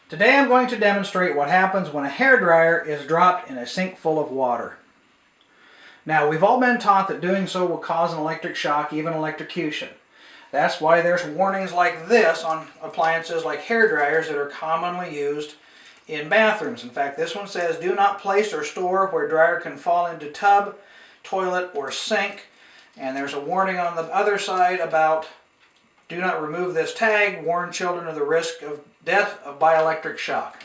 Today I'm going to demonstrate what happens when a hairdryer is dropped in a sink full of water. Now, we've all been taught that doing so will cause an electric shock, even electrocution. That's why there's warnings like this on appliances like hairdryers that are commonly used in bathrooms. In fact, this one says, do not place or store where dryer can fall into tub, toilet, or sink. And there's a warning on the other side about do not remove this tag, warn children of the risk of death by electric shock.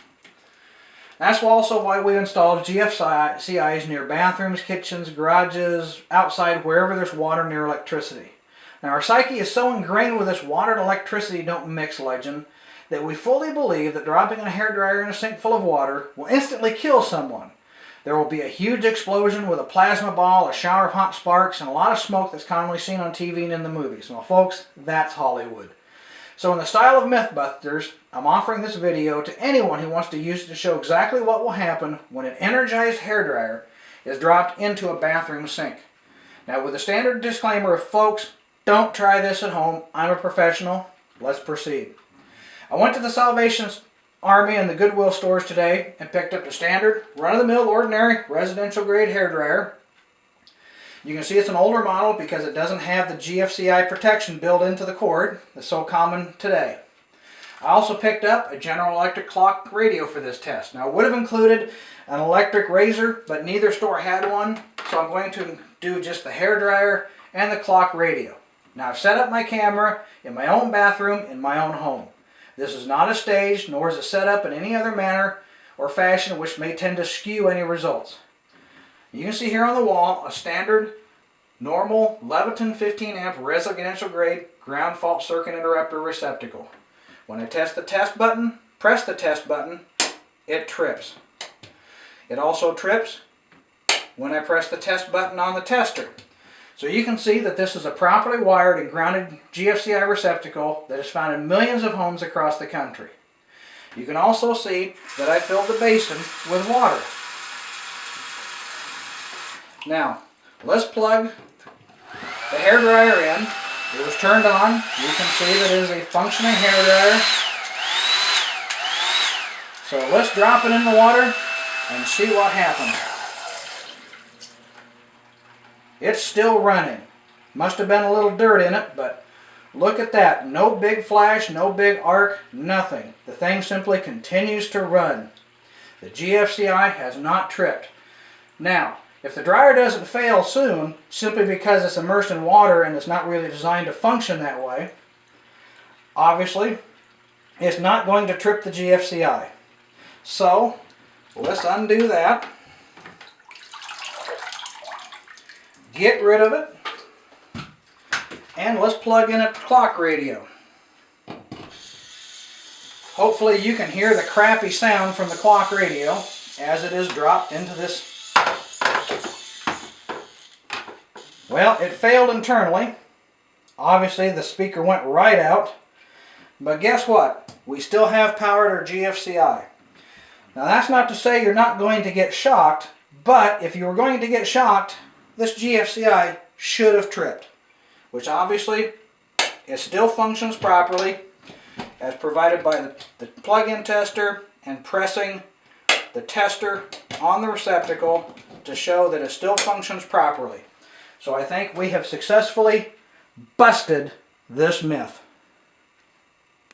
That's also why we installed GFCIs near bathrooms, kitchens, garages, outside, wherever there's water near electricity. Now, our psyche is so ingrained with this water and electricity don't mix legend that we fully believe that dropping a hairdryer in a sink full of water will instantly kill someone. There will be a huge explosion with a plasma ball, a shower of hot sparks, and a lot of smoke that's commonly seen on TV and in the movies. Well, folks, that's Hollywood. So in the style of Mythbusters, I'm offering this video to anyone who wants to use it to show exactly what will happen when an energized hairdryer is dropped into a bathroom sink. Now, with a standard disclaimer of, folks, don't try this at home. I'm a professional. Let's proceed. I went to the Salvation Army and the Goodwill stores today and picked up the standard, run-of-the-mill, ordinary, residential grade hairdryer. You can see it's an older model because it doesn't have the GFCI protection built into the cord that's so common today. I also picked up a General Electric clock radio for this test. Now, I would have included an electric razor, but neither store had one, so I'm going to do just the hairdryer and the clock radio. Now, I've set up my camera in my own bathroom in my own home. This is not a stage, nor is it set up in any other manner or fashion which may tend to skew any results. You can see here on the wall a standard, normal Leviton 15 amp residential grade ground fault circuit interrupter receptacle. When I press the test button, it trips. It also trips when I press the test button on the tester. So you can see that this is a properly wired and grounded GFCI receptacle that is found in millions of homes across the country. You can also see that I filled the basin with water. Now, let's plug the hairdryer in. It was turned on. You can see that it is a functioning hairdryer. So let's drop it in the water and see what happens. It's still running. Must have been a little dirt in it, but look at that. No big flash, no big arc, nothing. The thing simply continues to run. The GFCI has not tripped. Now, if the dryer doesn't fail soon, simply because it's immersed in water and it's not really designed to function that way, obviously, it's not going to trip the GFCI. So, let's undo that. Get rid of it, and let's plug in a clock radio. Hopefully you can hear the crappy sound from the clock radio as it is dropped into this. Well, it failed internally. Obviously the speaker went right out, but guess what? We still have power to our GFCI. Now, that's not to say you're not going to get shocked, but if you were going to get shocked, this GFCI should have tripped, which obviously it still functions properly as provided by the plug-in tester and pressing the tester on the receptacle to show that it still functions properly. So I think we have successfully busted this myth.